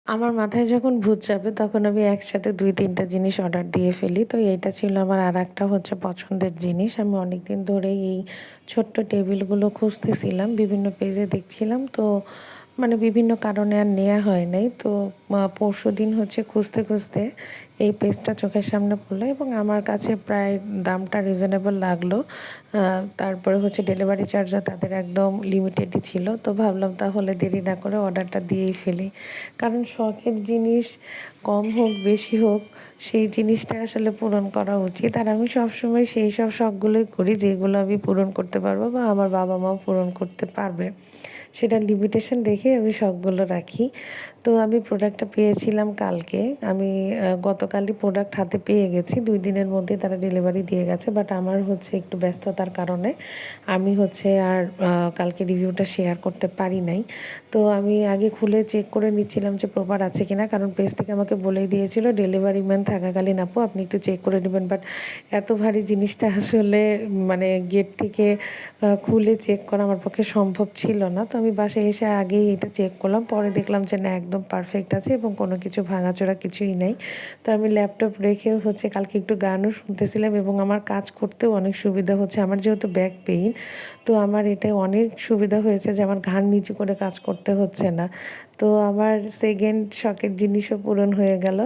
আমার মাথায় যখন ভূত চাপে তখন আমি একসাথে ২-৩টা জিনিস অর্ডার দিয়ে ফেলি। তো এইটা ছিল আমার আরেকটা হচ্ছে পছন্দের জিনিস। আমি অনেকদিন ধরেই এই ছোট্ট টেবিলগুলো খুঁজতেছিলাম। বিভিন্ন পেজে দেখছিলাম। তো মানে বিভিন্ন কারণে আর নেয়া হয় নাই। তো পরশুদিন হচ্ছে খুঁজতে এই পেজটা চোখের সামনে পড়লো এবং আমার কাছে প্রায় দামটা রিজনেবল লাগলো। তারপরে হচ্ছে ডেলিভারি চার্জও তাদের একদম লিমিটেডই ছিল। তো ভাবলাম তাহলে দেরি না করে অর্ডারটা দিয়েই ফেলি। কারণ শখের জিনিস কম হোক বেশি হোক সেই জিনিসটা আসলে পূরণ করা উচিত। আর আমি সবসময় সেই সব শখগুলোই করি যেগুলো আমি পূরণ করতে পারবো বা আমার বাবা-মাও পূরণ করতে পারবে। সেটার লিমিটেশন দেখে আমি শখগুলো রাখি। তো আমি প্রোডাক্টটা পেয়েছিলাম কালকে। আমি গতকালই প্রোডাক্ট হাতে পেয়ে গেছি। ২ দিনের মধ্যে তারা ডেলিভারি দিয়ে গেছে। বাট আমার হচ্ছে একটু ব্যস্ততার কারণে আমি হচ্ছে আর কালকে রিভিউটা শেয়ার করতে পারি নাই। তো আমি আগে খুলে চেক করে নিচ্ছিলাম যে প্রপার আছে কিনা, কারণ পেজ থেকে আমাকে বলেই দিয়েছিল ডেলিভারি ম্যান থাকাকালীন আপু আপনি একটু চেক করে নেবেন। বাট এত ভারী জিনিসটা আসলে মানে গেট থেকে খুলে চেক করা আমার পক্ষে সম্ভব ছিল না। তো আমি বাসায় এসে আগেই এটা চেক করলাম। পরে দেখলাম যে না, একদম পারফেক্ট আছে এবং কোনো কিছু ভাঙাচোরা কিছুই নেই। তো আমি ল্যাপটপ রেখেও হচ্ছে কালকে একটু গানও শুনতেছিলাম এবং আমার কাজ করতেও অনেক সুবিধা হচ্ছে। আমার যেহেতু ব্যাক পেইন, তো আমার এটাই অনেক সুবিধা হয়েছে যে আমার ঘাড় নিচু করে কাজ করতে হচ্ছে না। তো আমার সেকেন্ড শখের জিনিসও পূরণ হয়ে গেল।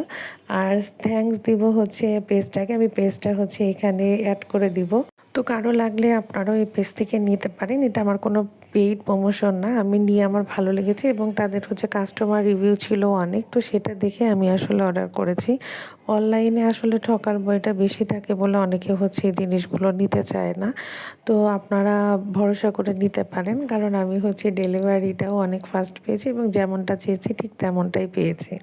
আর থ্যাঙ্কস দিব হচ্ছে পেজটাকে। আমি পেজটা হচ্ছে এখানে অ্যাড করে দিব। তো কারো লাগলে আপনারাও এই পেজ থেকে নিতে পারেন। এটা আমার কোনো পেইড প্রমোশন না। আমি নিয়ে আমার ভালো লেগেছে এবং তাদের হচ্ছে কাস্টমার রিভিউ ছিল অনেক। তো সেটা দেখে আমি আসলে অর্ডার করেছি। অনলাইনে আসলে ঠকার ভয়টা বেশি থাকে বলে অনেকে হচ্ছে এই জিনিসগুলো নিতে চায় না। তো আপনারা ভরসা করে নিতে পারেন, কারণ আমি হচ্ছে ডেলিভারিটাও অনেক ফাস্ট পেয়েছি এবং যেমনটা চেয়েছি ঠিক তেমনটাই পেয়েছি।